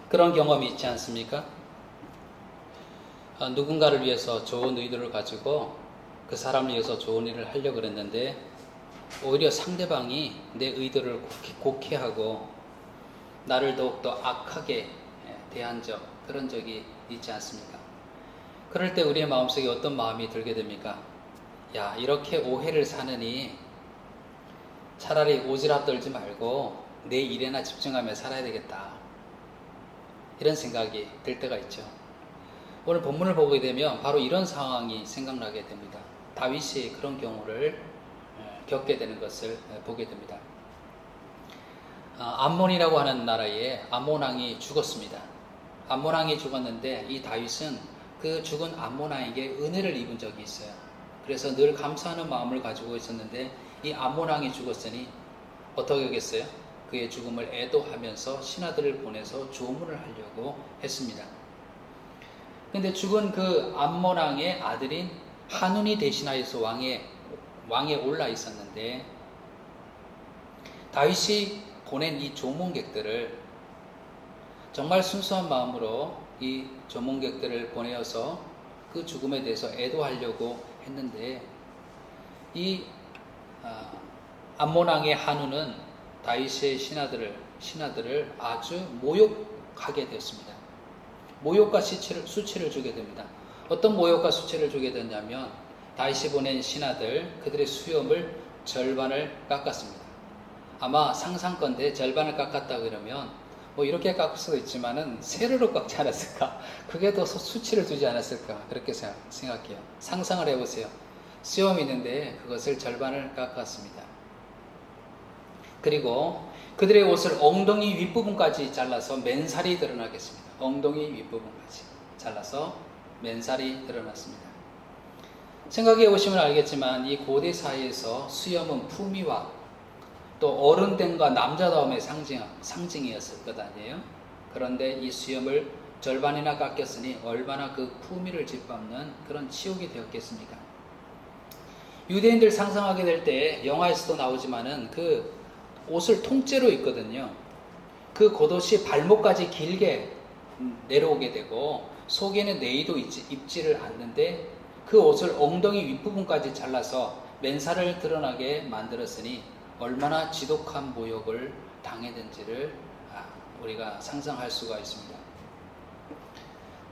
그런 경험이 있지 않습니까? 누군가를 위해서 좋은 의도를 가지고 그 사람을 위해서 좋은 일을 하려고 그랬는데 오히려 상대방이 내 의도를 곡해하고 나를 더욱더 악하게 대한 그런 적이 있지 않습니까? 그럴 때 우리의 마음속에 어떤 마음이 들게 됩니까? 야, 이렇게 오해를 사느니 차라리 오지랖 떨지 말고 내 일에나 집중하며 살아야 되겠다. 이런 생각이 들 때가 있죠. 오늘 본문을 보게 되면 바로 이런 상황이 생각나게 됩니다. 다윗이 그런 경우를 겪게 되는 것을 보게 됩니다. 암몬이라고 하는 나라에 암몬 왕이 죽었습니다. 암몬 왕이 죽었는데 이 다윗은 그 죽은 암몬 왕에게 은혜를 입은 적이 있어요. 그래서 늘 감사하는 마음을 가지고 있었는데 이 암몬 왕이 죽었으니 어떻게 하겠어요? 그의 죽음을 애도하면서 신하들을 보내서 조문을 하려고 했습니다. 근데 죽은 그 암몬 왕의 아들인 한운이 대신하여서 왕에 올라 있었는데 다윗이 보낸 이 조문객들을 정말 순수한 마음으로 이 조문객들을 보내어서 그 죽음에 대해서 애도하려고 했는데 이 암몬 왕의 한운은 다윗의 신하들을 아주 모욕하게 되었습니다. 모욕과 수치를 주게 됩니다. 어떤 모욕과 수치를 주게 됐냐면 다윗이 보낸 신하들 그들의 수염을 절반을 깎았습니다. 아마 상상건대 절반을 깎았다 그러면 뭐 이렇게 깎을 수도 있지만은 세로로 깎지 않았을까? 그게 더 수치를 주지 않았을까? 그렇게 생각해요. 상상을 해보세요. 수염이 있는데 그것을 절반을 깎았습니다. 그리고 그들의 옷을 엉덩이 윗부분까지 잘라서 맨살이 드러나겠습니다. 엉덩이 윗부분까지 잘라서 맨살이 드러났습니다. 생각해 보시면 알겠지만 이 고대 사회에서 수염은 품위와 또 어른됨과 남자다움의 상징이었을 것 아니에요? 그런데 이 수염을 절반이나 깎였으니 얼마나 그 품위를 짓밟는 그런 치욕이 되었겠습니까? 유대인들 상상하게 될 때 영화에서도 나오지만은 그 옷을 통째로 입거든요. 그 겉옷이 발목까지 길게 내려오게 되고 속에는 네이도 입지를 않는데 그 옷을 엉덩이 윗부분까지 잘라서 맨살을 드러나게 만들었으니 얼마나 지독한 모욕을 당했는지를 우리가 상상할 수가 있습니다.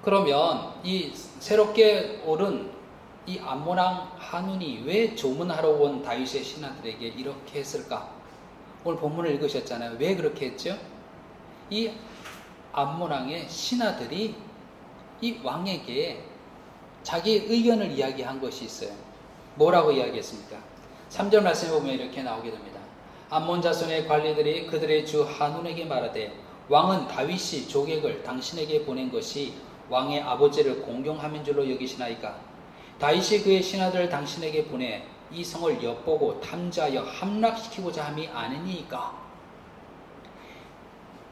그러면 이 새롭게 오른 이 암몬 왕 한운이 왜 조문하러 온 다윗의 신하들에게 이렇게 했을까? 오늘 본문을 읽으셨잖아요. 왜 그렇게 했죠? 이 암몬 왕의 신하들이 이 왕에게 자기 의견을 이야기한 것이 있어요. 뭐라고 이야기했습니까? 3절 말씀에 보면 이렇게 나오게 됩니다. 암몬 자손의 관리들이 그들의 주 한운에게 말하되 왕은 다윗이 조객을 당신에게 보낸 것이 왕의 아버지를 공경함인 줄로 여기시나이까? 다윗이 그의 신하들을 당신에게 보내 이 성을 엿보고 탐지하여 함락시키고자 함이 아니니까?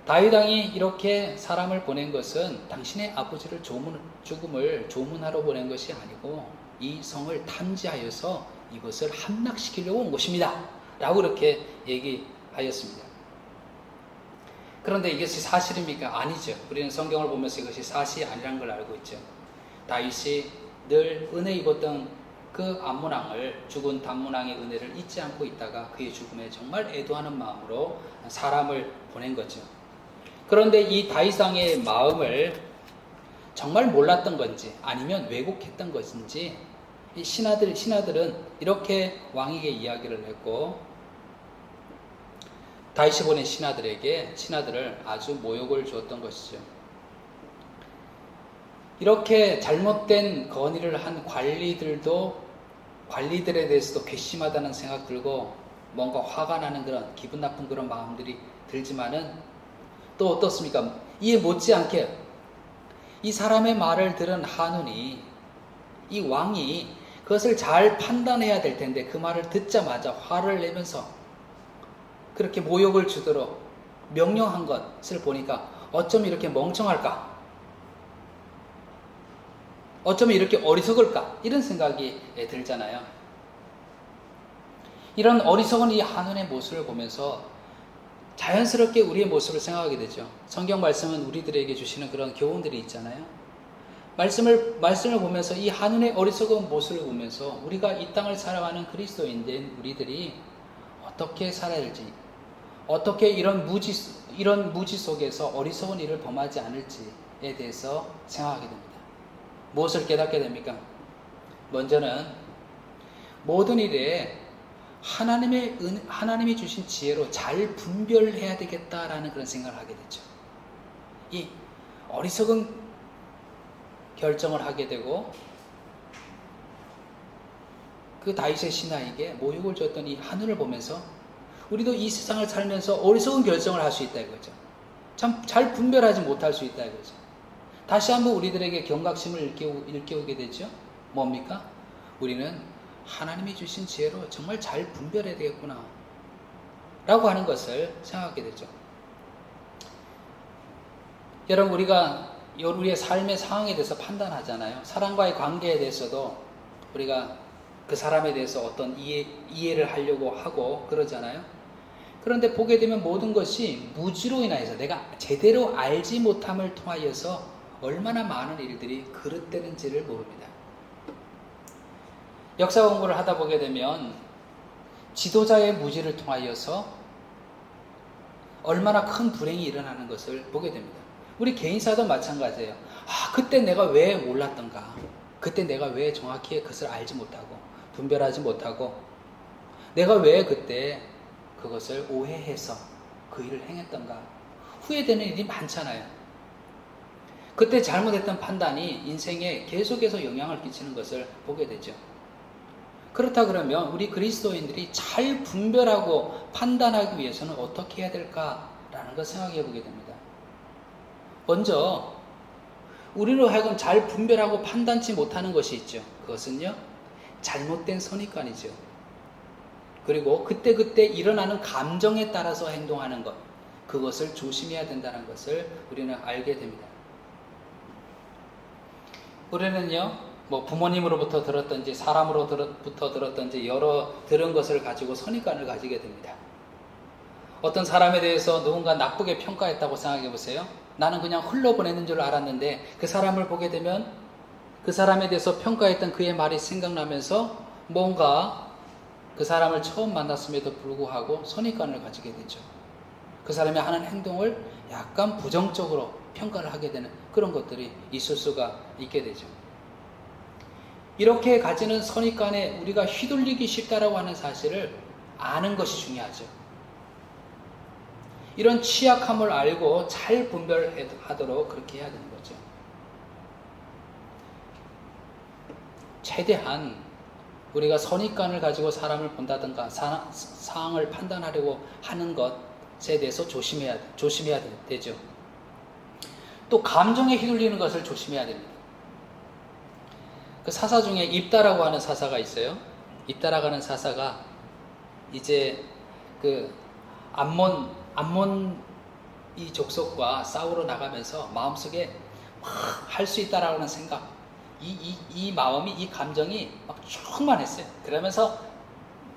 다윗 왕이 이렇게 사람을 보낸 것은 당신의 아버지를 죽음을 조문하러 보낸 것이 아니고 이 성을 탐지하여서 이것을 함락시키려고 온 것입니다. 라고 그렇게 얘기하였습니다. 그런데 이것이 사실입니까? 아니죠. 우리는 성경을 보면서 이것이 사실이 아니라는 걸 알고 있죠. 다윗이 늘 은혜 입었던 그 암몬 왕을 죽은 암몬 왕의 은혜를 잊지 않고 있다가 그의 죽음에 정말 애도하는 마음으로 사람을 보낸 거죠. 그런데 이 다윗 왕의 마음을 정말 몰랐던 건지 아니면 왜곡했던 것인지 이 신하들은 이렇게 왕에게 이야기를 했고 다윗이 보낸 신하들을 아주 모욕을 주었던 것이죠. 이렇게 잘못된 건의를 한 관리들에 대해서도 괘씸하다는 생각 들고 뭔가 화가 나는 그런 기분 나쁜 그런 마음들이 들지만은 또 어떻습니까? 이에 못지않게 이 사람의 말을 들은 한운이 이 왕이 그것을 잘 판단해야 될 텐데 그 말을 듣자마자 화를 내면서 그렇게 모욕을 주도록 명령한 것을 보니까 어쩜 이렇게 멍청할까? 어쩌면 이렇게 어리석을까? 이런 생각이 들잖아요. 이런 어리석은 이 한운의 모습을 보면서 자연스럽게 우리의 모습을 생각하게 되죠. 성경 말씀은 우리들에게 주시는 그런 교훈들이 있잖아요. 말씀을 보면서 이 한눈의 어리석은 모습을 보면서 우리가 이 땅을 살아가는 그리스도인된 우리들이 어떻게 살아야 될지, 어떻게 이런 무지 속에서 어리석은 일을 범하지 않을지에 대해서 생각하게 됩니다. 무엇을 깨닫게 됩니까? 먼저는 모든 일에 하나님이 주신 지혜로 잘 분별해야 되겠다라는 그런 생각을 하게 됐죠. 이 어리석은 결정을 하게 되고 그 다윗의 신하에게 모욕을 줬던 이 하늘을 보면서 우리도 이 세상을 살면서 어리석은 결정을 할 수 있다 이거죠. 참 잘 분별하지 못할 수 있다 이거죠. 다시 한번 우리들에게 경각심을 일깨우게 되죠. 뭡니까? 우리는 하나님이 주신 지혜로 정말 잘 분별해야 되겠구나 라고 하는 것을 생각하게 되죠. 여러분, 우리가 우리의 삶의 상황에 대해서 판단하잖아요. 사람과의 관계에 대해서도 우리가 그 사람에 대해서 어떤 이해를 하려고 하고 그러잖아요. 그런데 보게 되면 모든 것이 무지로 인하여서 내가 제대로 알지 못함을 통하여서 얼마나 많은 일들이 그릇되는지를 모릅니다. 역사 공부를 하다 보게 되면 지도자의 무지를 통하여서 얼마나 큰 불행이 일어나는 것을 보게 됩니다. 우리 개인사도 마찬가지예요. 그때 내가 왜 몰랐던가? 그때 내가 왜 정확히 그것을 알지 못하고 분별하지 못하고 내가 왜 그때 그것을 오해해서 그 일을 행했던가? 후회되는 일이 많잖아요. 그때 잘못했던 판단이 인생에 계속해서 영향을 끼치는 것을 보게 되죠. 그렇다 그러면 우리 그리스도인들이 잘 분별하고 판단하기 위해서는 어떻게 해야 될까라는 걸 생각해 보게 됩니다. 먼저 우리로 하여금 잘 분별하고 판단치 못하는 것이 있죠. 그것은요, 잘못된 선입관이죠. 그리고 그때그때 일어나는 감정에 따라서 행동하는 것, 그것을 조심해야 된다는 것을 우리는 알게 됩니다. 우리는요, 부모님으로부터 들었던지 사람으로부터 들었던지 여러 들은 것을 가지고 선입관을 가지게 됩니다. 어떤 사람에 대해서 누군가 나쁘게 평가했다고 생각해 보세요. 나는 그냥 흘러보내는 줄 알았는데 그 사람을 보게 되면 그 사람에 대해서 평가했던 그의 말이 생각나면서 뭔가 그 사람을 처음 만났음에도 불구하고 선입관을 가지게 되죠. 그 사람이 하는 행동을 약간 부정적으로 평가를 하게 되는 그런 것들이 있을 수가 있게 되죠. 이렇게 가지는 선입관에 우리가 휘둘리기 쉽다라고 하는 사실을 아는 것이 중요하죠. 이런 취약함을 알고 잘 분별하도록 그렇게 해야 되는 거죠. 최대한 우리가 선입관을 가지고 사람을 본다든가 상황을 판단하려고 하는 것에 대해서 조심해야 되죠. 또 감정에 휘둘리는 것을 조심해야 됩니다. 그 사사 중에 입다라고 하는 사사가 있어요. 입다라고 하는 사사가 이제 그 암몬 이 족속과 싸우러 나가면서 마음속에 막 할 수 있다라고 하는 생각, 이 마음이, 이 감정이 막 충만했어요. 그러면서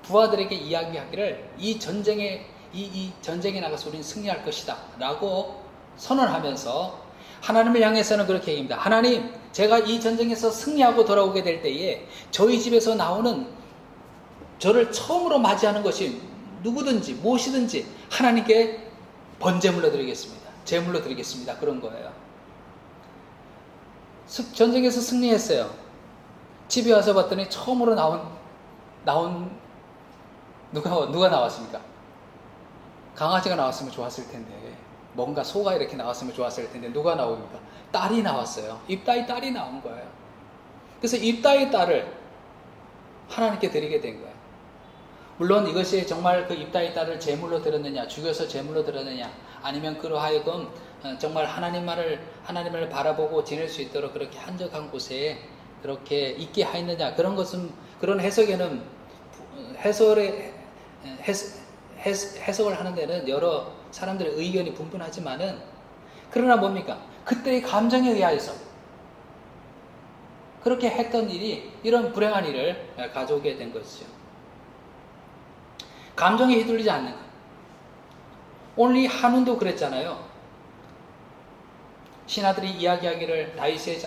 부하들에게 이야기하기를 이 전쟁에 나가서 우리는 승리할 것이다 라고 선언하면서 하나님을 향해서는 그렇게 얘기합니다. 하나님, 제가 이 전쟁에서 승리하고 돌아오게 될 때에 저희 집에서 나오는 저를 처음으로 맞이하는 것이 누구든지 무엇이든지 하나님께 번제물로 드리겠습니다. 제물로 드리겠습니다. 그런 거예요. 전쟁에서 승리했어요. 집에 와서 봤더니 처음으로 나온 누가 나왔습니까? 강아지가 나왔으면 좋았을 텐데, 뭔가 소가 이렇게 나왔으면 좋았을 텐데 누가 나옵니까? 딸이 나왔어요. 입다의 딸이 나온 거예요. 그래서 입다의 딸을 하나님께 드리게 된 거예요. 물론 이것이 정말 그 입다의 딸을 제물로 드렸느냐, 죽여서 제물로 드렸느냐, 아니면 그로 하여금 정말 하나님을 바라보고 지낼 수 있도록 그렇게 한적한 곳에 그렇게 있게 하였느냐, 그런 해석에는 해석을 하는 데는 여러 사람들의 의견이 분분하지만은, 그러나 뭡니까? 그때의 감정에 의하여서 그렇게 했던 일이 이런 불행한 일을 가져오게 된 것이죠. 감정에 휘둘리지 않는 것. 오늘 한운도 그랬잖아요. 신하들이 이야기하기를 다윗의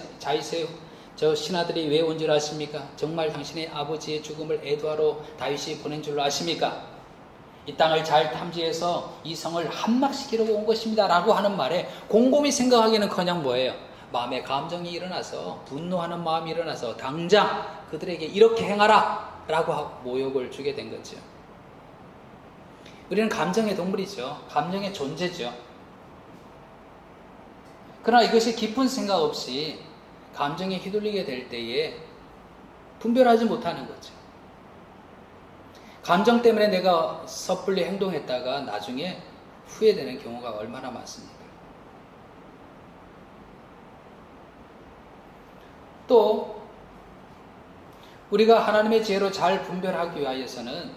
저 신하들이 왜 온 줄 아십니까? 정말 당신의 아버지의 죽음을 애도하러 다윗이 보낸 줄로 아십니까? 이 땅을 잘 탐지해서 이 성을 함락시키려고 온 것입니다 라고 하는 말에 곰곰이 생각하기는커녕 뭐예요? 마음의 감정이 일어나서 분노하는 마음이 일어나서 당장 그들에게 이렇게 행하라 라고 하고 모욕을 주게 된 거죠. 우리는 감정의 동물이죠. 감정의 존재죠. 그러나 이것이 깊은 생각 없이 감정에 휘둘리게 될 때에 분별하지 못하는 거죠. 감정 때문에 내가 섣불리 행동했다가 나중에 후회되는 경우가 얼마나 많습니까? 또 우리가 하나님의 지혜로 잘 분별하기 위하여서는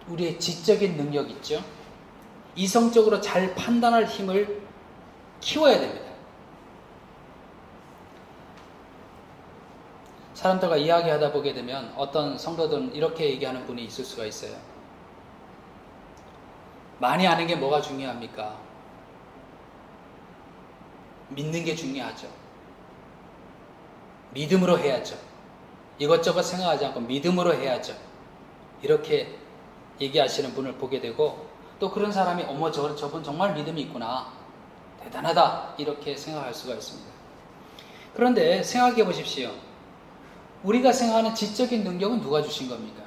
우리의 지적인 능력 있죠. 이성적으로 잘 판단할 힘을 키워야 됩니다. 사람들과 이야기하다 보게 되면 어떤 성도들은 이렇게 얘기하는 분이 있을 수가 있어요. 많이 아는 게 뭐가 중요합니까? 믿는 게 중요하죠. 믿음으로 해야죠. 이것저것 생각하지 않고 믿음으로 해야죠. 이렇게 얘기하시는 분을 보게 되고 또 그런 사람이 어머 저분 정말 믿음이 있구나. 대단하다. 이렇게 생각할 수가 있습니다. 그런데 생각해 보십시오. 우리가 생각하는 지적인 능력은 누가 주신 겁니까?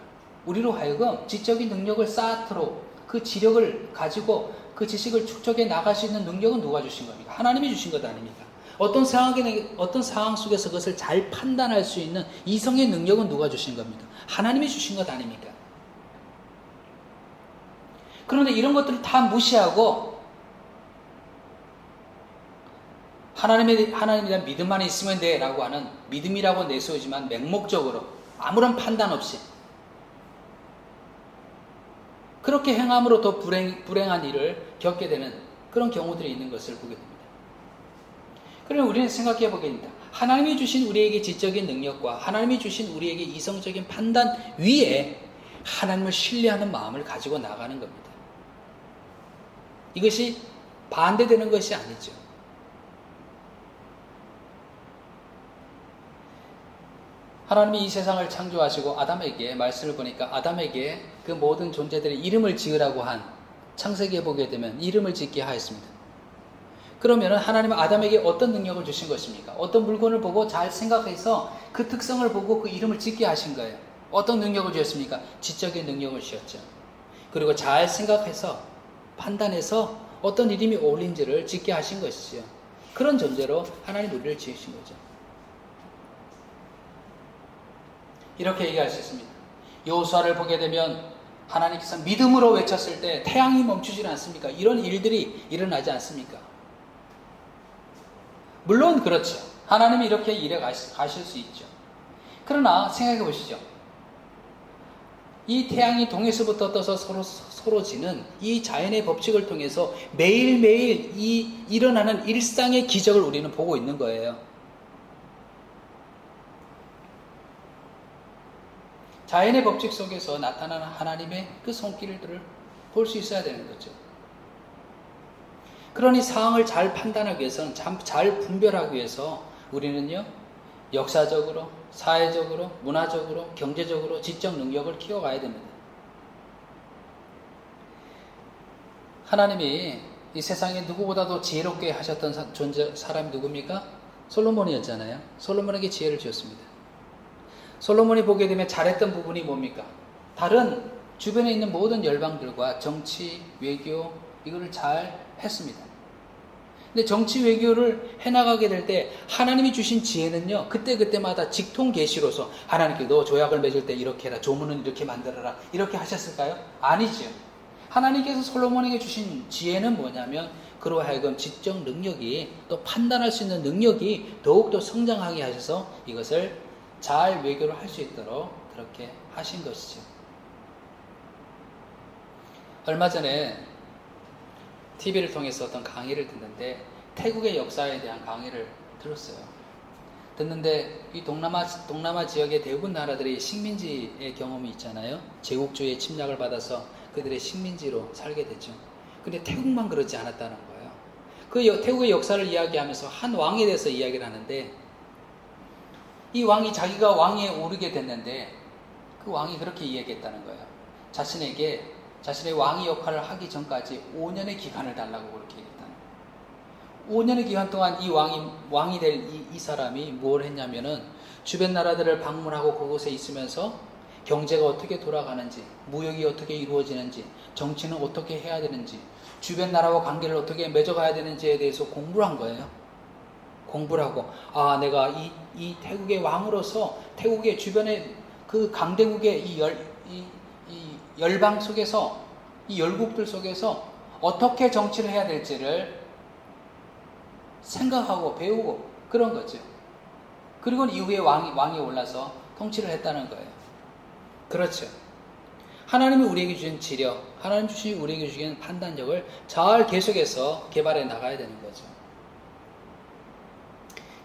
우리로 하여금 지적인 능력을 쌓도록 그 지력을 가지고 그 지식을 축적해 나갈 수 있는 능력은 누가 주신 겁니까? 하나님이 주신 것 아닙니까? 어떤 상황 속에서 그것을 잘 판단할 수 있는 이성의 능력은 누가 주신 겁니까? 하나님이 주신 것 아닙니까? 그런데 이런 것들을 다 무시하고 하나님에 대한 믿음만 있으면 돼 라고 하는 믿음이라고 내세우지만 맹목적으로 아무런 판단 없이 그렇게 행함으로 더 불행한 일을 겪게 되는 그런 경우들이 있는 것을 보게 됩니다. 그러면 우리는 생각해 보게 됩니다. 하나님이 주신 우리에게 지적인 능력과 하나님이 주신 우리에게 이성적인 판단 위에 하나님을 신뢰하는 마음을 가지고 나가는 겁니다. 이것이 반대되는 것이 아니죠. 하나님이 이 세상을 창조하시고 아담에게 말씀을 보니까 아담에게 그 모든 존재들의 이름을 지으라고 한 창세기에 보게 되면 이름을 짓게 하였습니다. 그러면 하나님은 아담에게 어떤 능력을 주신 것입니까? 어떤 물건을 보고 잘 생각해서 그 특성을 보고 그 이름을 짓게 하신 거예요. 어떤 능력을 주셨습니까? 지적인 능력을 주셨죠. 그리고 잘 생각해서 판단해서 어떤 이름이 어울린지를 짓게 하신 것이죠. 그런 존재로 하나님 우리를 지으신 거죠. 이렇게 얘기할 수 있습니다. 여호수아를 보게 되면 하나님께서 믿음으로 외쳤을 때 태양이 멈추지 않습니까? 이런 일들이 일어나지 않습니까? 물론 그렇죠. 하나님이 이렇게 일해 가실 수 있죠. 그러나 생각해 보시죠. 이 태양이 동에서부터 떠서 서로 지는 이 자연의 법칙을 통해서 매일매일 이 일어나는 일상의 기적을 우리는 보고 있는 거예요. 자연의 법칙 속에서 나타나는 하나님의 그 손길들을 볼 수 있어야 되는 거죠. 그러니 상황을 잘 판단하기 위해서는 잘 분별하기 위해서 우리는요 역사적으로, 사회적으로, 문화적으로, 경제적으로 지적 능력을 키워가야 됩니다. 하나님이 이 세상에 누구보다도 지혜롭게 하셨던 사람이 누굽니까? 솔로몬이었잖아요. 솔로몬에게 지혜를 주었습니다. 솔로몬이 보게 되면 잘했던 부분이 뭡니까? 다른 주변에 있는 모든 열방들과 정치, 외교 이거를 잘 했습니다. 근데 정치, 외교를 해나가게 될 때 하나님이 주신 지혜는요 그때마다 직통 계시로서 하나님께 너 조약을 맺을 때 이렇게 해라, 조문은 이렇게 만들어라 이렇게 하셨을까요? 아니죠. 하나님께서 솔로몬에게 주신 지혜는 뭐냐면 그로 하여금 지적 능력이 또 판단할 수 있는 능력이 더욱더 성장하게 하셔서 이것을 잘 외교를 할 수 있도록 그렇게 하신 것이죠. 얼마 전에 TV를 통해서 어떤 강의를 듣는데 태국의 역사에 대한 강의를 들었어요. 듣는데 이 동남아 지역의 대부분 나라들이 식민지의 경험이 있잖아요. 제국주의의 침략을 받아서 그들의 식민지로 살게 되죠. 근데 태국만 그렇지 않았다는 거예요. 태국의 역사를 이야기하면서 한 왕에 대해서 이야기를 하는데, 이 왕이 자기가 왕위에 오르게 됐는데 그 왕이 그렇게 이야기했다는 거예요. 자신에게 자신의 왕위 역할을 하기 전까지 5년의 기간을 달라고 그렇게 얘기했다는 거예요. 5년의 기간 동안 이 왕이 될 이 사람이 뭘 했냐면은 주변 나라들을 방문하고 그곳에 있으면서 경제가 어떻게 돌아가는지, 무역이 어떻게 이루어지는지, 정치는 어떻게 해야 되는지, 주변 나라와 관계를 어떻게 맺어가야 되는지에 대해서 공부를 한 거예요. 공부를 하고, 내가 이 태국의 왕으로서 태국의 주변의 그 강대국의 이 열방 속에서, 이 열국들 속에서 어떻게 정치를 해야 될지를 생각하고 배우고 그런 거죠. 그리고 이후에 왕이 올라서 통치를 했다는 거예요. 그렇죠. 하나님이 우리에게 주신 지력, 하나님 우리에게 주신 판단력을 잘 계속해서 개발해 나가야 되는 거죠.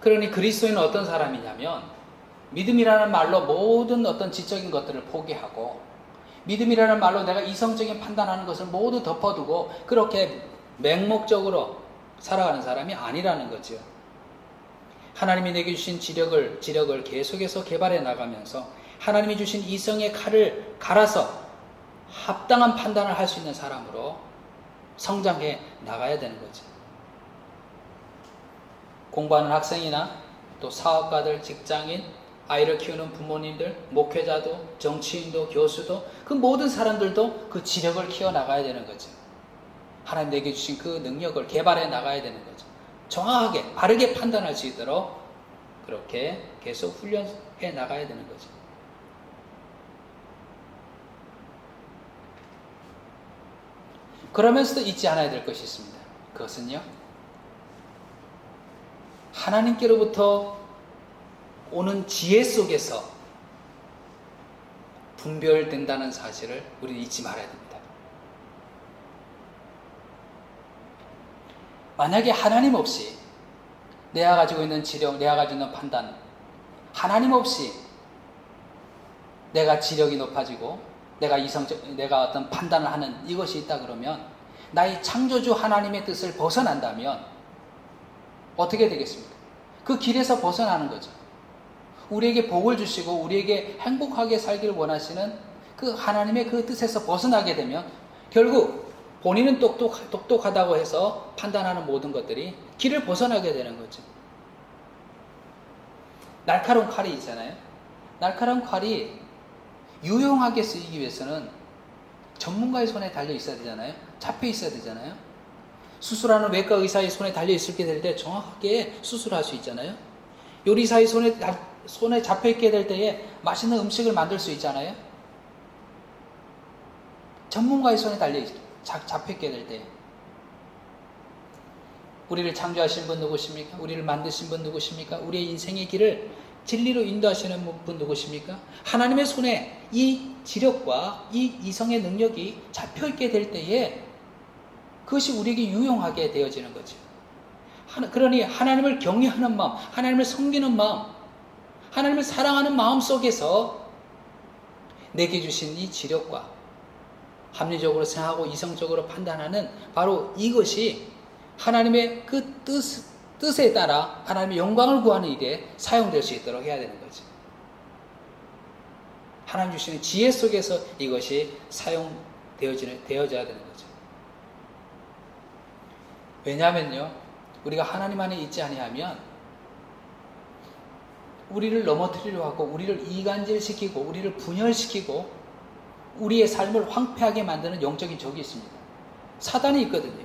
그러니 그리스도인은 어떤 사람이냐면, 믿음이라는 말로 모든 어떤 지적인 것들을 포기하고, 믿음이라는 말로 내가 이성적인 판단하는 것을 모두 덮어두고 그렇게 맹목적으로 살아가는 사람이 아니라는 거죠. 하나님이 내게 주신 지력을 계속해서 개발해 나가면서 하나님이 주신 이성의 칼을 갈아서 합당한 판단을 할 수 있는 사람으로 성장해 나가야 되는 거죠. 공부하는 학생이나 또 사업가들, 직장인, 아이를 키우는 부모님들, 목회자도, 정치인도, 교수도, 그 모든 사람들도 그 지력을 키워나가야 되는 거죠. 하나님 내게 주신 그 능력을 개발해 나가야 되는 거죠. 정확하게, 바르게 판단할 수 있도록 그렇게 계속 훈련해 나가야 되는 거죠. 그러면서도 잊지 않아야 될 것이 있습니다. 그것은요, 하나님께로부터 오는 지혜 속에서 분별된다는 사실을 우리는 잊지 말아야 됩니다. 만약에 하나님 없이 내가 가지고 있는 지력, 내가 가지고 있는 판단, 하나님 없이 내가 지력이 높아지고 내가 어떤 판단을 하는 이것이 있다 그러면, 나의 창조주 하나님의 뜻을 벗어난다면 어떻게 되겠습니까? 그 길에서 벗어나는 거죠. 우리에게 복을 주시고 우리에게 행복하게 살기를 원하시는 그 하나님의 그 뜻에서 벗어나게 되면 결국 본인은 똑똑하다고 해서 판단하는 모든 것들이 길을 벗어나게 되는 거죠. 날카로운 칼이 있잖아요. 날카로운 칼이 유용하게 쓰이기 위해서는 전문가의 손에 달려 있어야 되잖아요. 잡혀 있어야 되잖아요. 수술하는 외과 의사의 손에 달려 있게 될 때 정확하게 수술할 수 있잖아요. 요리사의 손에 잡혀 있게 될 때에 맛있는 음식을 만들 수 있잖아요. 전문가의 손에 잡혀 있게 될 때, 우리를 창조하신 분 누구십니까? 우리를 만드신 분 누구십니까? 우리의 인생의 길을 진리로 인도하시는 분 누구십니까? 하나님의 손에 이 지력과 이 이성의 능력이 잡혀 있게 될 때에 그것이 우리에게 유용하게 되어지는 거죠. 그러니 하나님을 경외하는 마음, 하나님을 섬기는 마음, 하나님을 사랑하는 마음 속에서 내게 주신 이 지력과 합리적으로 생각하고 이성적으로 판단하는 바로 이것이 하나님의 그 뜻에 따라 하나님의 영광을 구하는 일에 사용될 수 있도록 해야 되는 거죠. 하나님 주시는 지혜 속에서 이것이 사용되어져야 되는 거죠. 왜냐하면요, 우리가 하나님 안에 있지 아니하면 우리를 넘어뜨리려 하고 우리를 이간질시키고 우리를 분열시키고 우리의 삶을 황폐하게 만드는 영적인 적이 있습니다. 사단이 있거든요.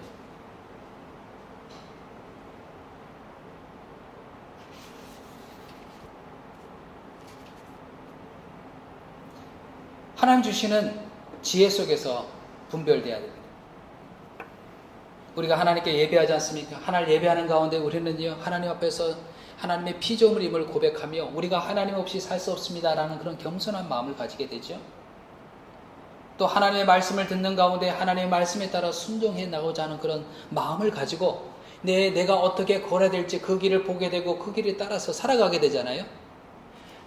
하나님 주시는 지혜 속에서 분별돼야 됩니다. 우리가 하나님께 예배하지 않습니까? 하나님 예배하는 가운데 우리는요, 하나님 앞에서 하나님의 피조물임을 고백하며 우리가 하나님 없이 살 수 없습니다라는 그런 겸손한 마음을 가지게 되죠. 또 하나님의 말씀을 듣는 가운데 하나님의 말씀에 따라 순종해 나가고자 하는 그런 마음을 가지고 내가 어떻게 걸어야 될지 그 길을 보게 되고 그 길을 따라서 살아가게 되잖아요.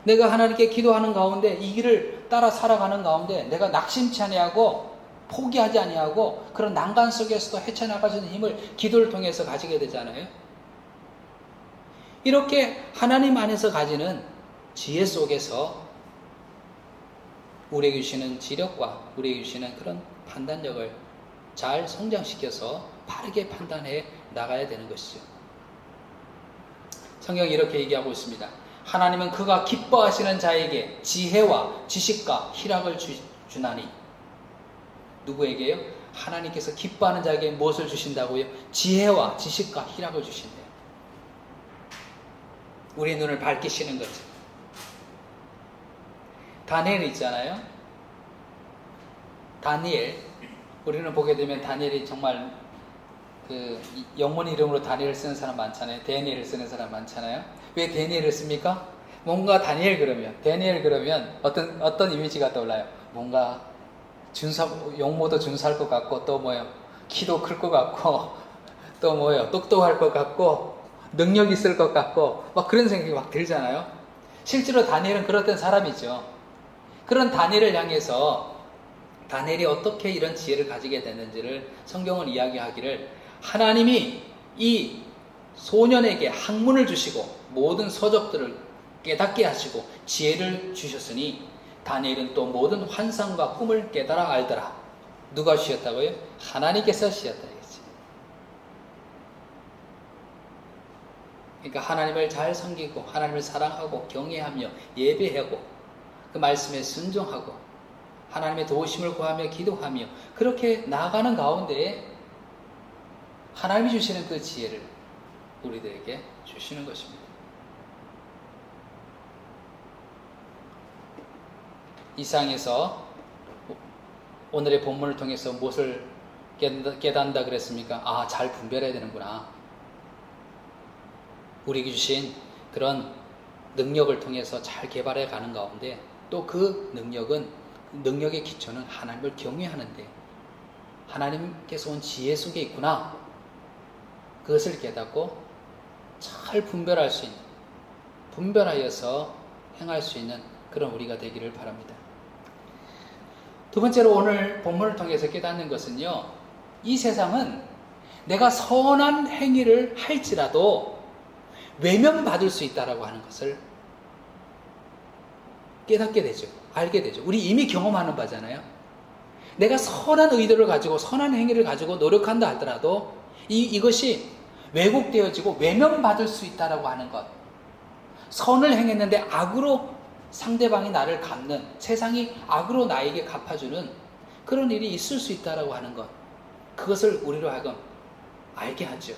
내가 하나님께 기도하는 가운데 이 길을 따라 살아가는 가운데 내가 낙심치 아니하고 포기하지 아니하고 그런 난간 속에서도 헤쳐나갈 수 있는 힘을 기도를 통해서 가지게 되잖아요. 이렇게 하나님 안에서 가지는 지혜 속에서 우리에게 주시는 지력과 우리에게 주시는 그런 판단력을 잘 성장시켜서 바르게 판단해 나가야 되는 것이죠. 성경이 이렇게 얘기하고 있습니다. 하나님은 그가 기뻐하시는 자에게 지혜와 지식과 희락을 주나니. 누구에게요? 하나님께서 기뻐하는 자에게 무엇을 주신다고요? 지혜와 지식과 희락을 주신대요. 우리 눈을 밝히시는 거죠. 다니엘 있잖아요. 다니엘, 우리는 보게 되면 다니엘이 정말 그 영문 이름으로 다니엘을 쓰는 사람 많잖아요. 데니엘을 쓰는 사람 많잖아요. 왜 데니엘을 씁니까? 뭔가 다니엘 그러면 어떤 이미지가 떠올라요? 뭔가 용모도 준수할 것 같고, 또 뭐요? 키도 클 것 같고, 또 뭐요? 똑똑할 것 같고, 능력 있을 것 같고, 막 그런 생각이 막 들잖아요. 실제로 다니엘은 그렇던 사람이죠. 그런 다니엘을 향해서 다니엘이 어떻게 이런 지혜를 가지게 됐는지를 성경은 이야기하기를, 하나님이 이 소년에게 학문을 주시고 모든 서적들을 깨닫게 하시고 지혜를 주셨으니 다니엘은 또 모든 환상과 꿈을 깨달아 알더라. 누가 주셨다고요? 하나님께서 주셨다. 그러니까 하나님을 잘 섬기고 하나님을 사랑하고 경외하며 예배하고 그 말씀에 순종하고 하나님의 도우심을 구하며 기도하며 그렇게 나아가는 가운데 하나님이 주시는 그 지혜를 우리들에게 주시는 것입니다. 이상에서 오늘의 본문을 통해서 무엇을 깨닫는다 그랬습니까? 아, 잘 분별해야 되는구나. 우리에게 주신 그런 능력을 통해서 잘 개발해 가는 가운데 또 그 능력의 기초는 하나님을 경외하는데 하나님께서 온 지혜 속에 있구나. 그것을 깨닫고 잘 분별하여서 행할 수 있는 그런 우리가 되기를 바랍니다. 두 번째로 오늘 본문을 통해서 깨닫는 것은요, 이 세상은 내가 선한 행위를 할지라도 외면받을 수 있다라고 하는 것을 깨닫게 되죠. 알게 되죠. 우리 이미 경험하는 바잖아요. 내가 선한 의도를 가지고 선한 행위를 가지고 노력한다 하더라도 이것이 왜곡되어지고 외면받을 수 있다라고 하는 것. 선을 행했는데 악으로 상대방이 나를 갚는, 세상이 악으로 나에게 갚아주는 그런 일이 있을 수 있다라고 하는 것. 그것을 우리로 하여금 알게 하죠.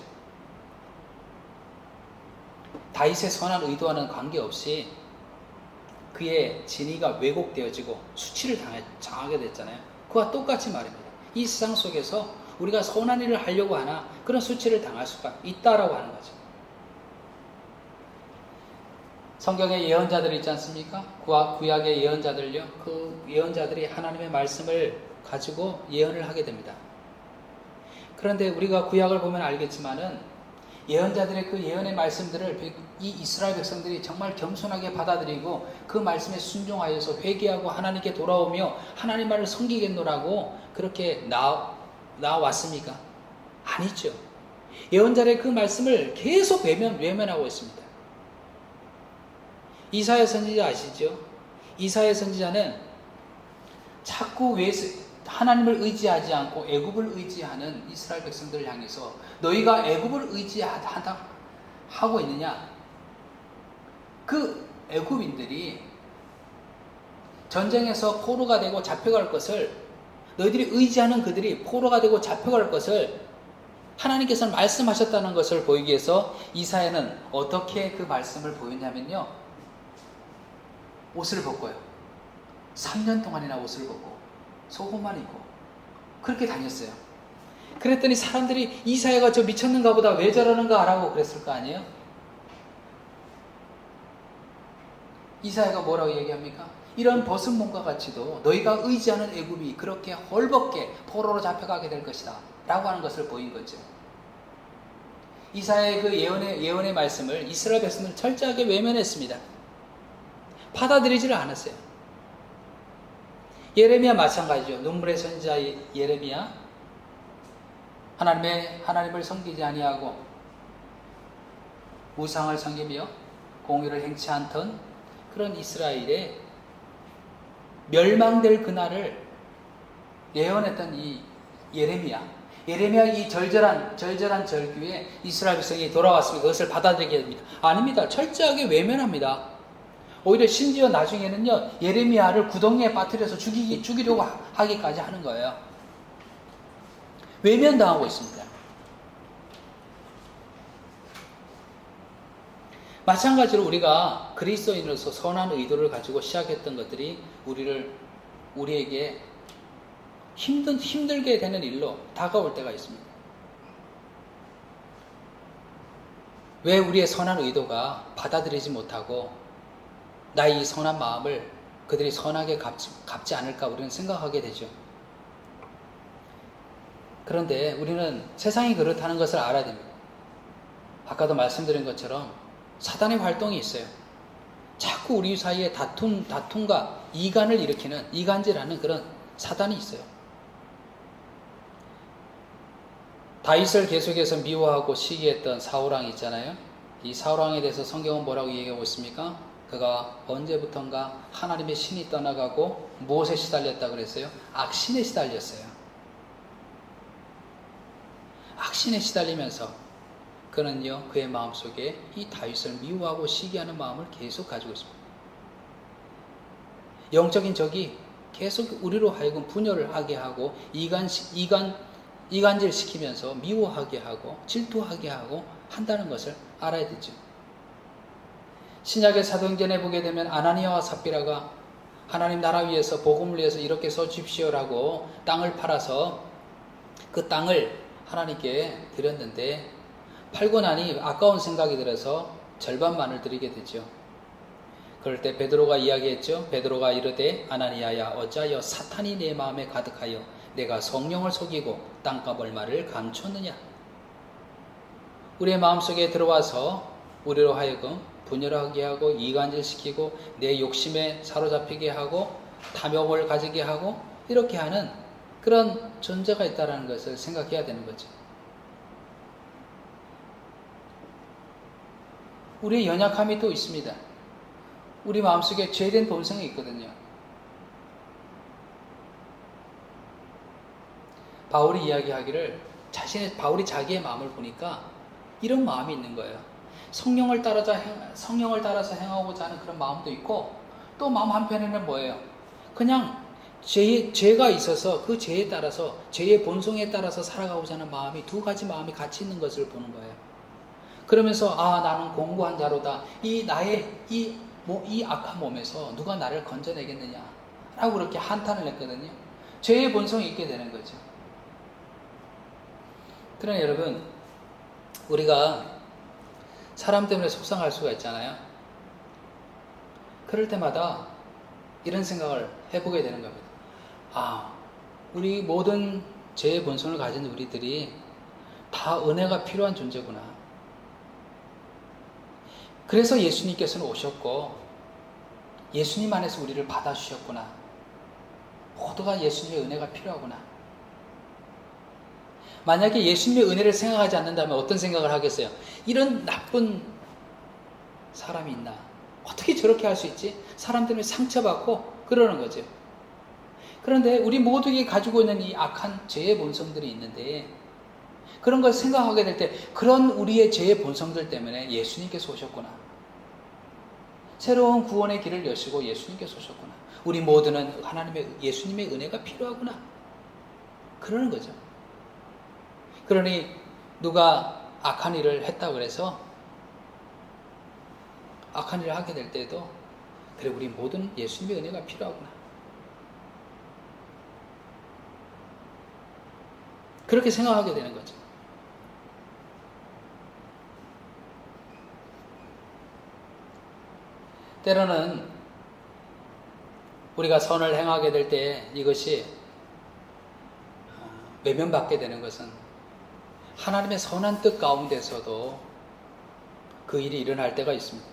다윗의 선한 의도와는 관계없이 그의 진의가 왜곡되어지고 수치를 당하게 됐잖아요. 그와 똑같이 말입니다. 이 세상 속에서 우리가 선한 일을 하려고 하나 그런 수치를 당할 수가 있다라고 하는 거죠. 성경에 예언자들이 있지 않습니까? 구약의 예언자들요. 그 예언자들이 하나님의 말씀을 가지고 예언을 하게 됩니다. 그런데 우리가 구약을 보면 알겠지만은 예언자들의 그 예언의 말씀들을 이 이스라엘 백성들이 정말 겸손하게 받아들이고 그 말씀에 순종하여서 회개하고 하나님께 돌아오며 하나님 말을 섬기겠노라고 그렇게 나왔습니까? 아니죠. 예언자의 그 말씀을 계속 외면하고 있습니다. 이사야 선지자 아시죠? 이사야 선지자는 자꾸 하나님을 의지하지 않고 애굽을 의지하는 이스라엘 백성들을 향해서 너희가 애굽을 의지하다 하고 있느냐? 그 애굽인들이 전쟁에서 포로가 되고 잡혀갈 것을 너희들이 의지하는 그들이 포로가 되고 잡혀갈 것을 하나님께서는 말씀하셨다는 것을 보이기 위해서 이사야는 어떻게 그 말씀을 보였냐면요. 옷을 벗고요. 3년 동안이나 옷을 벗고 속옷만 입고 그렇게 다녔어요. 그랬더니 사람들이 이사야가 저 미쳤는가 보다 왜 저러는가 라고 그랬을 거 아니에요? 이사야가 뭐라고 얘기합니까? 이런 벗은 몸과 같이도 너희가 의지하는 애굽이 그렇게 헐벗게 포로로 잡혀가게 될 것이다 라고 하는 것을 보인 거죠. 이사야의 그 예언의 말씀을 이스라엘 백성들은 철저하게 외면했습니다. 받아들이지를 않았어요. 예레미야 마찬가지죠. 눈물의 선지자 예레미야, 하나님을 섬기지 아니하고 우상을 섬기며 공의를 행치 않던 그런 이스라엘의 멸망될 그날을 예언했던 이 예레미야 이 절절한 절규에 이스라엘 백성이 돌아왔습니다. 그것을 받아들이게 됩니다. 아닙니다. 철저하게 외면합니다. 오히려 심지어 나중에는요, 예레미야를 구덩이에 빠뜨려서 죽이려고 하기까지 하는 거예요. 외면당하고 있습니다. 마찬가지로 우리가 그리스도인으로서 선한 의도를 가지고 시작했던 것들이 우리에게 힘들게 되는 일로 다가올 때가 있습니다. 왜 우리의 선한 의도가 받아들이지 못하고 나의 이 선한 마음을 그들이 선하게 갚지 않을까 우리는 생각하게 되죠. 그런데 우리는 세상이 그렇다는 것을 알아야 됩니다. 아까도 말씀드린 것처럼 사단의 활동이 있어요. 자꾸 우리 사이에 다툼과 이간을 일으키는 이간질하는 그런 사단이 있어요. 다윗을 계속해서 미워하고 시기했던 사울왕이 있잖아요. 이 사울왕에 대해서 성경은 뭐라고 얘기하고 있습니까? 그가 언제부턴가 하나님의 신이 떠나가고 무엇에 시달렸다고 그랬어요? 악신에 시달렸어요. 악신에 시달리면서 그는요, 그의 마음속에 이 다윗을 미워하고 시기하는 마음을 계속 가지고 있습니다. 영적인 적이 계속 우리로 하여금 분열을 하게 하고 이간질 시키면서 미워하게 하고 질투하게 하고 한다는 것을 알아야 되죠. 신약의 사도행전에 보게 되면 아나니아와 삽비라가 하나님 나라 위해서 복음을 위해서 이렇게 써주십시오라고 땅을 팔아서 그 땅을 하나님께 드렸는데 팔고 나니 아까운 생각이 들어서 절반만을 드리게 되죠. 그럴 때 베드로가 이야기했죠. 베드로가 이르되 아나니아야 어찌하여 사탄이 내 마음에 가득하여 내가 성령을 속이고 땅값 얼마를 감췄느냐. 우리의 마음속에 들어와서 우리로 하여금 분열하게 하고 이간질시키고 내 욕심에 사로잡히게 하고 탐욕을 가지게 하고 이렇게 하는 그런 존재가 있다는 것을 생각해야 되는 거죠. 우리의 연약함이 또 있습니다. 우리 마음속에 죄된 본성이 있거든요. 바울이 이야기하기를 바울이 자기의 마음을 보니까 이런 마음이 있는 거예요. 성령을 따라서 행하고자 하는 그런 마음도 있고 또 마음 한편에는 뭐예요? 그냥 죄가 있어서 그 죄에 따라서 죄의 본성에 따라서 살아가고자 하는 마음이 두 가지 마음이 같이 있는 것을 보는 거예요. 그러면서 나는 공고한 자로다. 이 악한 몸에서 누가 나를 건져내겠느냐 라고 그렇게 한탄을 했거든요. 죄의 본성이 있게 되는 거죠. 그러나 여러분, 우리가 사람 때문에 속상할 수가 있잖아요. 그럴 때마다 이런 생각을 해보게 되는 겁니다. 우리 모든 죄의 본성을 가진 우리들이 다 은혜가 필요한 존재구나. 그래서 예수님께서는 오셨고 예수님 안에서 우리를 받아주셨구나. 모두가 예수님의 은혜가 필요하구나. 만약에 예수님의 은혜를 생각하지 않는다면 어떤 생각을 하겠어요? 이런 나쁜 사람이 있나? 어떻게 저렇게 할 수 있지? 사람 때문에 상처받고 그러는 거죠. 그런데 우리 모두에게 가지고 있는 이 악한 죄의 본성들이 있는데 그런 걸 생각하게 될 때 그런 우리의 죄의 본성들 때문에 예수님께서 오셨구나. 새로운 구원의 길을 여시고 예수님께서 오셨구나. 우리 모두는 예수님의 은혜가 필요하구나. 그러는 거죠. 그러니 누가 악한 일을 했다고 그래서 악한 일을 하게 될 때도 그래 우리 모두는 예수님의 은혜가 필요하구나. 그렇게 생각하게 되는 거죠. 때로는 우리가 선을 행하게 될 때 이것이 외면받게 되는 것은 하나님의 선한 뜻 가운데서도 그 일이 일어날 때가 있습니다.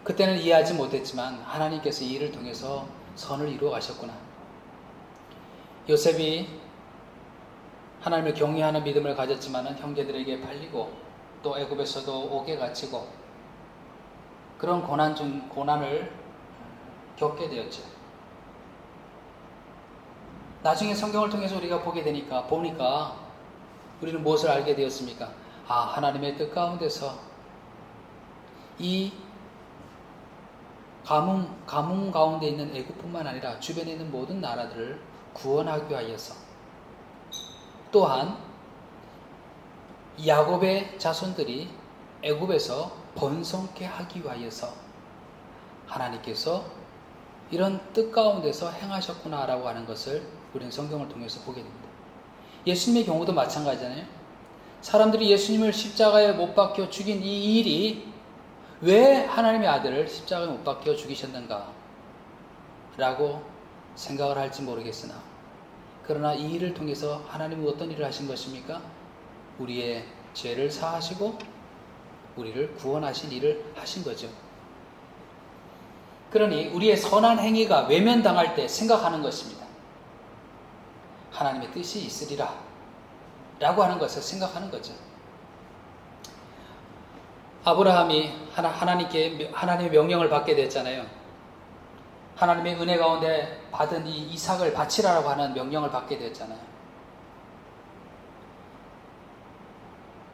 그때는 이해하지 못했지만 하나님께서 이 일을 통해서 선을 이루어 가셨구나. 요셉이 하나님을 경외하는 믿음을 가졌지만 형제들에게 팔리고 또 애굽에서도 옥에 갇히고 그런 고난을 겪게 되었죠. 나중에 성경을 통해서 우리가 보니까 우리는 무엇을 알게 되었습니까? 하나님의 뜻 가운데서 이 가뭄 가운데 있는 애굽뿐만 아니라 주변에 있는 모든 나라들을 구원하기 위하여서, 또한 야곱의 자손들이 애굽에서 번성케 하기 위하여서 하나님께서 이런 뜻 가운데서 행하셨구나라고 하는 것을 우리는 성경을 통해서 보게 됩니다. 예수님의 경우도 마찬가지잖아요. 사람들이 예수님을 십자가에 못 박혀 죽인 이 일이 왜 하나님의 아들을 십자가에 못 박혀 죽이셨는가 라고 생각을 할지 모르겠으나, 그러나 이 일을 통해서 하나님은 어떤 일을 하신 것입니까? 우리의 죄를 사하시고 우리를 구원하신 일을 하신 거죠. 그러니 우리의 선한 행위가 외면당할 때 생각하는 것입니다. 하나님의 뜻이 있으리라 라고 하는 것을 생각하는 거죠. 아브라함이 하나님의 명령을 받게 됐잖아요. 하나님의 은혜 가운데 받은 이 이삭을 바치라고 하는 명령을 받게 됐잖아요.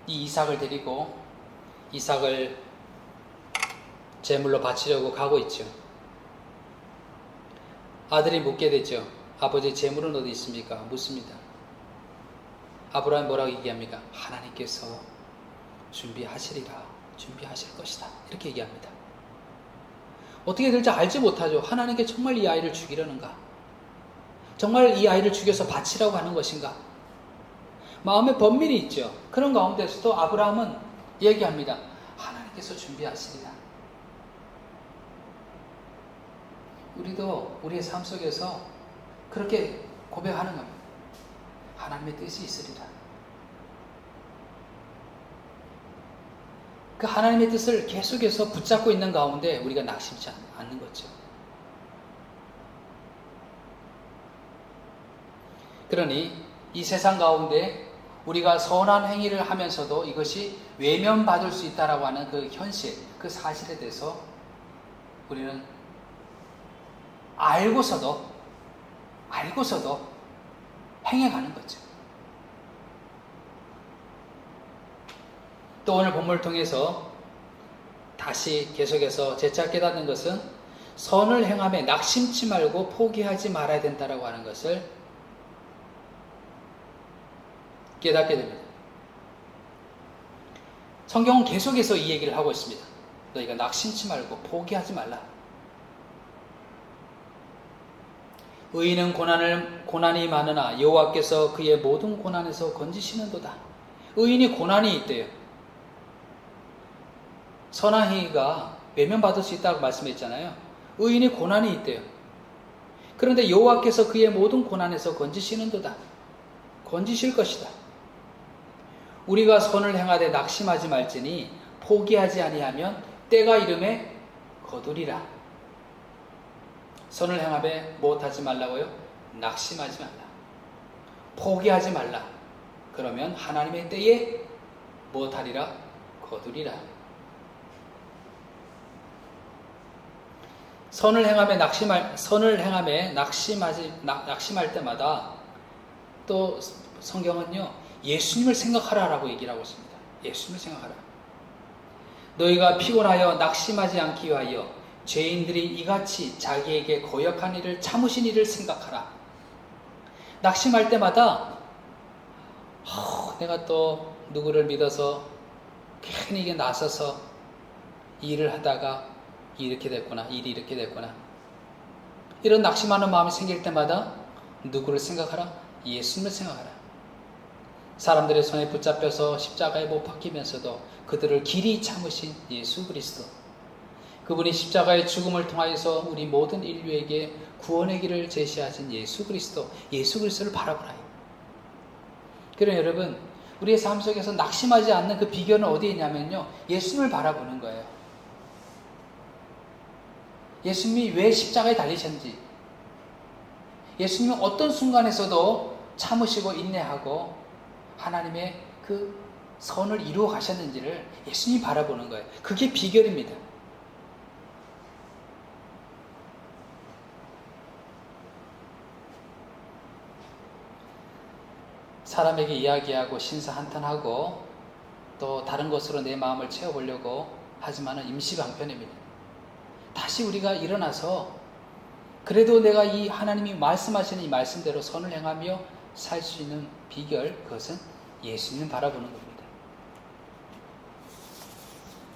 이 이삭을 데리고 이삭을 제물로 바치려고 가고 있죠. 아들이 묻게 되죠. 아버지, 제물은 어디 있습니까? 묻습니다. 아브라함이 뭐라고 얘기합니까? 하나님께서 준비하시리라, 준비하실 것이다, 이렇게 얘기합니다. 어떻게 될지 알지 못하죠. 하나님께 정말 이 아이를 죽이려는가? 정말 이 아이를 죽여서 바치라고 하는 것인가? 마음에 번민이 있죠. 그런 가운데서도 아브라함은 얘기합니다. 하나님께서 준비하시리라. 우리도 우리의 삶 속에서 그렇게 고백하는 겁니다. 하나님의 뜻이 있으리라. 그 하나님의 뜻을 계속해서 붙잡고 있는 가운데 우리가 낙심치 않는 거죠. 그러니 이 세상 가운데 우리가 선한 행위를 하면서도 이것이 외면받을 수 있다라고 하는 그 현실, 그 사실에 대해서 우리는 알고서도 행해가는 거죠. 또 오늘 본문을 통해서 다시 계속해서 재차 깨닫는 것은 선을 행함에 낙심치 말고 포기하지 말아야 된다라고 하는 것을 깨닫게 됩니다. 성경은 계속해서 이 얘기를 하고 있습니다. 너희가 낙심치 말고 포기하지 말라. 의인은 고난이 많으나 여호와께서 그의 모든 고난에서 건지시는도다. 의인이 고난이 있대요. 선한 행위가 외면받을 수 있다고 말씀했잖아요. 의인이 고난이 있대요. 그런데 여호와께서 그의 모든 고난에서 건지시는도다. 건지실 것이다. 우리가 선을 행하되 낙심하지 말지니 포기하지 아니하면 때가 이름에 거두리라. 선을 행하되 무엇하지 말라고요? 낙심하지 말라. 포기하지 말라. 그러면 하나님의 때에 무엇하리라? 거두리라. 선을 행함에 낙심할 때마다 또 성경은요, 예수님을 생각하라라고 얘기를 하고 있습니다. 예수님을 생각하라. 너희가 피곤하여 낙심하지 않기 위하여 죄인들이 이같이 자기에게 거역한 일을 참으신 일을 생각하라. 낙심할 때마다 내가 또 누구를 믿어서 괜히 이게 나서서 일을 하다가 일이 이렇게 됐구나. 이런 낙심하는 마음이 생길 때마다 누구를 생각하라? 예수님을 생각하라. 사람들의 손에 붙잡혀서 십자가에 못 박히면서도 그들을 길이 참으신 예수 그리스도, 그분이 십자가의 죽음을 통하여서 우리 모든 인류에게 구원의 길을 제시하신 예수 그리스도를 바라보라. 그럼 여러분, 우리의 삶 속에서 낙심하지 않는 그 비결은 어디에 있냐면요, 예수님을 바라보는 거예요. 예수님이 왜 십자가에 달리셨는지, 예수님은 어떤 순간에서도 참으시고 인내하고 하나님의 그 선을 이루어 가셨는지를 예수님이 바라보는 거예요. 그게 비결입니다. 사람에게 이야기하고 신사한탄하고 또 다른 것으로 내 마음을 채워보려고 하지만은 임시방편입니다. 다시 우리가 일어나서 그래도 내가 이 하나님이 말씀하시는 이 말씀대로 선을 행하며 살 수 있는 비결, 그것은 예수님 바라보는 겁니다.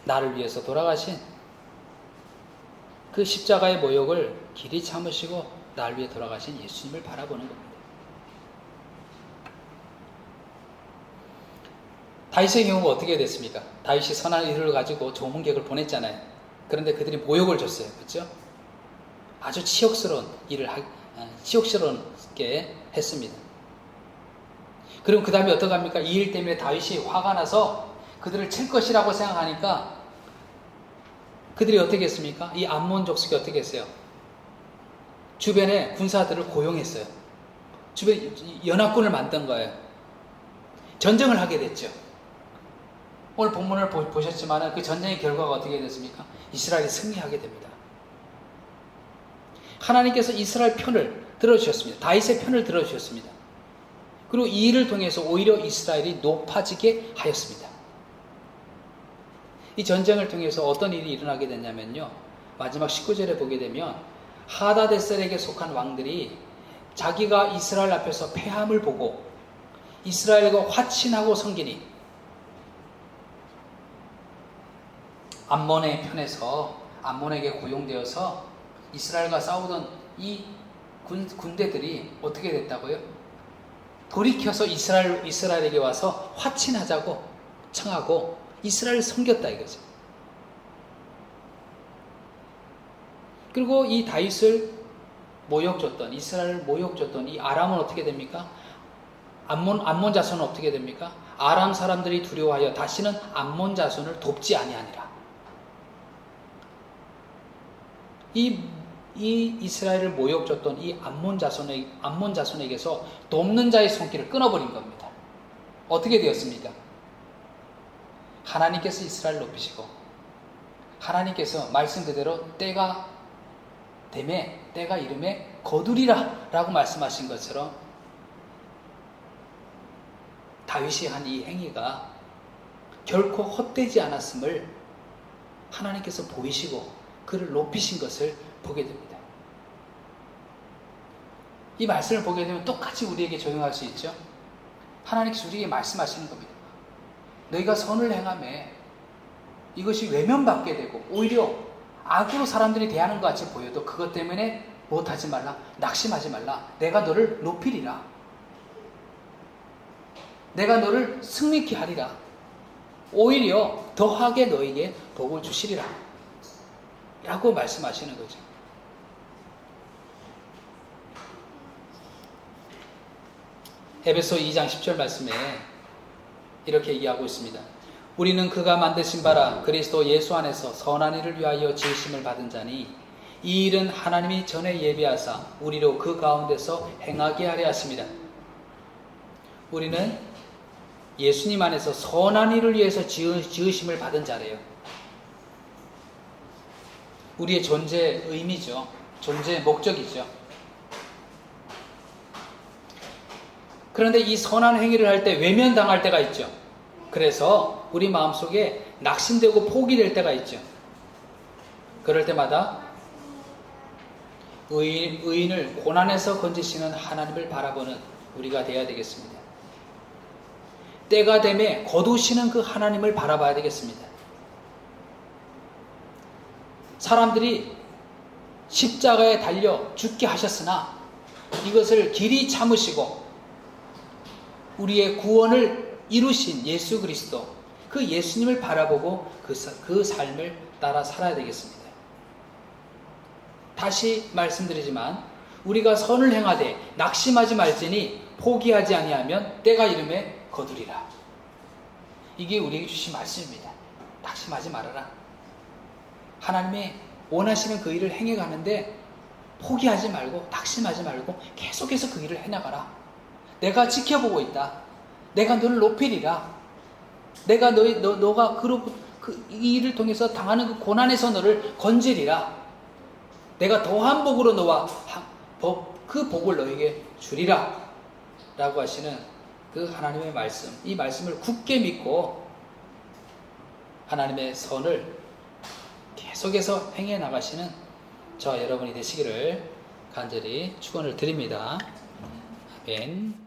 나를 위해서 돌아가신 그 십자가의 모욕을 길이 참으시고 나를 위해 돌아가신 예수님을 바라보는 겁니다. 다윗의 경우가 어떻게 됐습니까? 다윗이 선한 일을 가지고 조문객을 보냈잖아요. 그런데 그들이 모욕을 줬어요. 그렇죠? 아주 치욕스럽게 했습니다. 그럼 그 다음에 어떡합니까? 이 일 때문에 다윗이 화가 나서 그들을 칠 것이라고 생각하니까 그들이 어떻게 했습니까? 이 암몬 족속이 어떻게 했어요? 주변에 군사들을 고용했어요. 주변에 연합군을 만든 거예요. 전쟁을 하게 됐죠. 오늘 본문을 보셨지만 그 전쟁의 결과가 어떻게 됐습니까? 이스라엘이 승리하게 됩니다. 하나님께서 이스라엘 편을 들어주셨습니다. 다윗의 편을 들어주셨습니다. 그리고 이 일을 통해서 오히려 이스라엘이 높아지게 하였습니다. 이 전쟁을 통해서 어떤 일이 일어나게 됐냐면요, 마지막 19절에 보게 되면 하다데셀에게 속한 왕들이 자기가 이스라엘 앞에서 패함을 보고 이스라엘과 화친하고 섬기니 암몬의 편에서 암몬에게 고용되어서 이스라엘과 싸우던 이 군대들이 어떻게 됐다고요? 돌이켜서 이스라엘에게 와서 화친하자고 청하고 이스라엘을 섬겼다 이거죠. 그리고 이 다윗을 모욕줬던, 이스라엘을 모욕줬던 이 아람은 어떻게 됩니까? 암몬 자손은 어떻게 됩니까? 아람 사람들이 두려워하여 다시는 암몬 자손을 돕지 아니하니라. 이 이스라엘을 모욕줬던 이 암몬 자손에게서 돕는 자의 손길을 끊어버린 겁니다. 어떻게 되었습니까? 하나님께서 이스라엘을 높이시고 하나님께서 말씀 그대로 때가 됨에 때가 이름에 거두리라 라고 말씀하신 것처럼 다윗이 한 이 행위가 결코 헛되지 않았음을 하나님께서 보이시고 그를 높이신 것을 보게 됩니다. 이 말씀을 보게 되면 똑같이 우리에게 적용할 수 있죠. 하나님께서 우리에게 말씀하시는 겁니다. 너희가 선을 행하매 이것이 외면받게 되고 오히려 악으로 사람들이 대하는 것 같이 보여도 그것 때문에 못하지 말라, 낙심하지 말라. 내가 너를 높이리라. 내가 너를 승리케 하리라. 오히려 더하게 너에게 복을 주시리라 라고 말씀하시는 거죠. 에베소 2장 10절 말씀에 이렇게 얘기하고 있습니다. 우리는 그가 만드신 바라 그리스도 예수 안에서 선한 일을 위하여 지으심을 받은 자니 이 일은 하나님이 전에 예비하사 우리로 그 가운데서 행하게 하려 하십니다. 우리는 예수님 안에서 선한 일을 위해서 지으심을 받은 자래요. 우리의 존재의 의미죠. 존재의 목적이죠. 그런데 이 선한 행위를 할 때 외면당할 때가 있죠. 그래서 우리 마음속에 낙심되고 포기될 때가 있죠. 그럴 때마다 의인을 고난에서 건지시는 하나님을 바라보는 우리가 되어야 되겠습니다. 때가 되매 거두시는 그 하나님을 바라봐야 되겠습니다. 사람들이 십자가에 달려 죽게 하셨으나 이것을 길이 참으시고 우리의 구원을 이루신 예수 그리스도, 그 예수님을 바라보고 그 삶을 따라 살아야 되겠습니다. 다시 말씀드리지만 우리가 선을 행하되 낙심하지 말지니 포기하지 아니하면 때가 이름에 거두리라. 이게 우리에게 주신 말씀입니다. 낙심하지 말아라. 하나님의 원하시는 그 일을 행해 가는데 포기하지 말고 낙심하지 말고 계속해서 그 일을 해나가라. 내가 지켜보고 있다. 내가 너를 높이리라. 내가 너가 이 일을 통해서 당하는 그 고난에서 너를 건지리라. 내가 더한 복으로 너와 그 복을 너에게 주리라. 라고 하시는 그 하나님의 말씀, 이 말씀을 굳게 믿고 하나님의 선을 계속해서 행해 나가시는 저와 여러분이 되시기를 간절히 축원을 드립니다. 아멘.